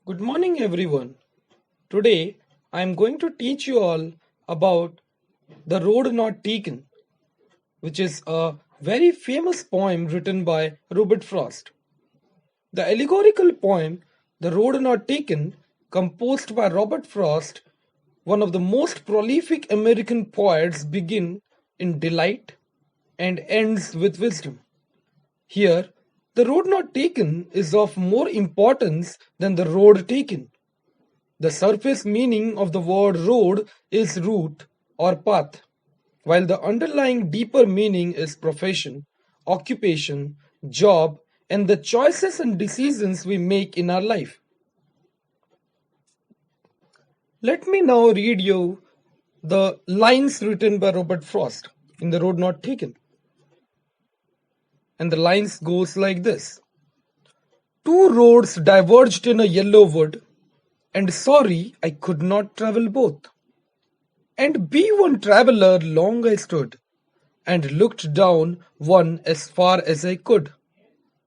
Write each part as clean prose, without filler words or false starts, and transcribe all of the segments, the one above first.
Good morning, everyone. Today, I am going to teach you all about The Road Not Taken, which is a very famous poem written by Robert Frost. The allegorical poem, The Road Not Taken, composed by Robert Frost, one of the most prolific American poets, begins in delight and ends with wisdom. Here, the road not taken is of more importance than the road taken. The surface meaning of the word road is route or path, while the underlying deeper meaning is profession, occupation, job, and the choices and decisions we make in our life. Let me now read you the lines written by Robert Frost in The Road Not Taken. And the lines goes like this. Two roads diverged in a yellow wood, and sorry I could not travel both. And be one traveller long I stood, and looked down one as far as I could,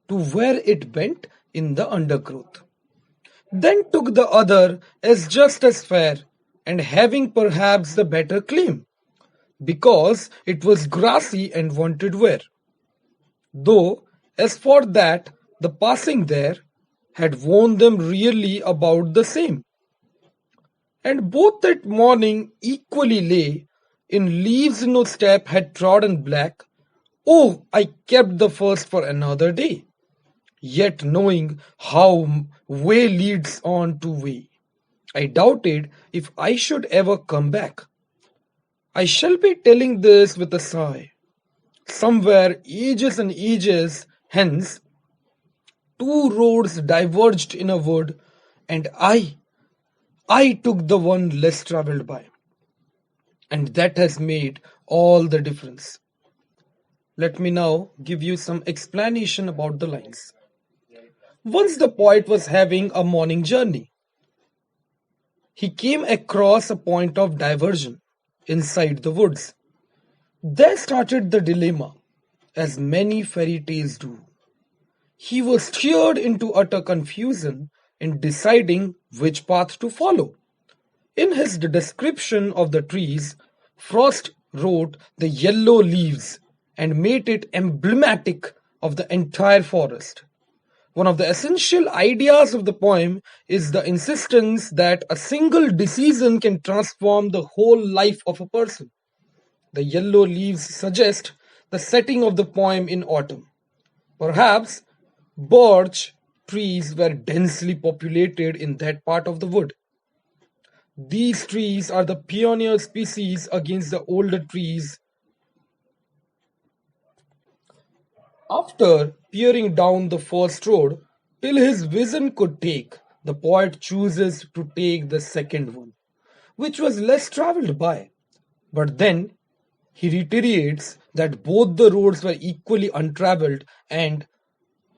to where it bent in the undergrowth. Then took the other as just as fair, and having perhaps the better claim, because it was grassy and wanted wear. Though, as for that, the passing there had worn them really about the same. And both that morning equally lay in leaves no step had trodden black. Oh, I kept the first for another day, yet knowing how way leads on to way, I doubted if I should ever come back. I shall be telling this with a sigh. Somewhere ages and ages hence, two roads diverged in a wood, and I took the one less travelled by. And that has made all the difference. Let me now give you some explanation about the lines. Once the poet was having a morning journey. He came across a point of diversion inside the woods. There started the dilemma, as many fairy tales do. He was steered into utter confusion in deciding which path to follow. In his description of the trees, Frost wrote the yellow leaves and made it emblematic of the entire forest. One of the essential ideas of the poem is the insistence that a single decision can transform the whole life of a person. The yellow leaves suggest the setting of the poem in autumn. Perhaps birch trees were densely populated in that part of the wood. These trees are the pioneer species against the older trees. After peering down the first road till his vision could take, the poet chooses to take the second one, which was less travelled by. But then he reiterates that both the roads were equally untravelled, and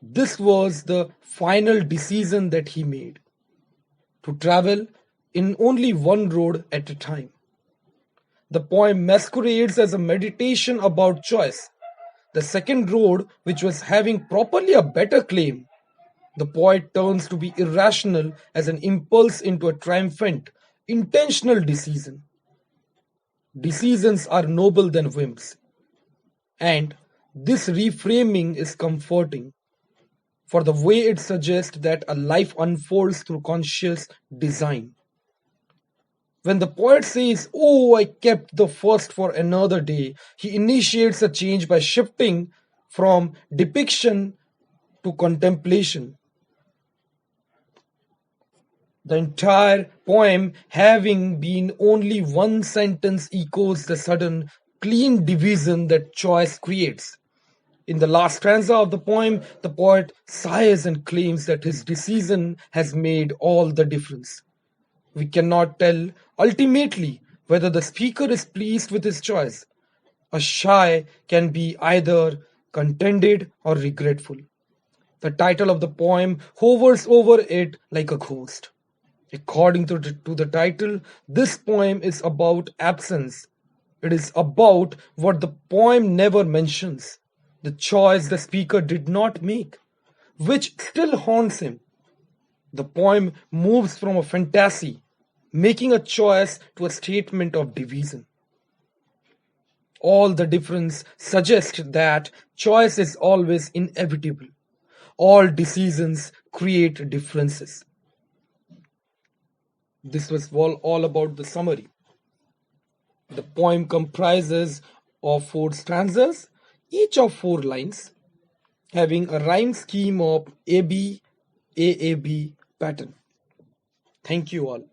this was the final decision that he made to travel in only one road at a time. The poem masquerades as a meditation about choice. The second road, which was having properly a better claim, the poet turns to be irrational as an impulse into a triumphant, intentional decision. Decisions are noble than whims, and this reframing is comforting, for the way it suggests that a life unfolds through conscious design. When the poet says, Oh, I kept the first for another day, he initiates a change by shifting from depiction to contemplation. The entire poem, having been only one sentence, echoes the sudden, clean division that choice creates. In the last stanza of the poem, the poet sighs and claims that his decision has made all the difference. We cannot tell ultimately whether the speaker is pleased with his choice. A sigh can be either contented or regretful. The title of the poem hovers over it like a ghost. According to the title, this poem is about absence. It is about what the poem never mentions, the choice the speaker did not make, which still haunts him. The poem moves from a fantasy, making a choice, to a statement of division. All the difference suggests that choice is always inevitable. All decisions create differences. This was all about the summary. The poem comprises of four stanzas, each of four lines, having a rhyme scheme of AB, AAB pattern. Thank you all.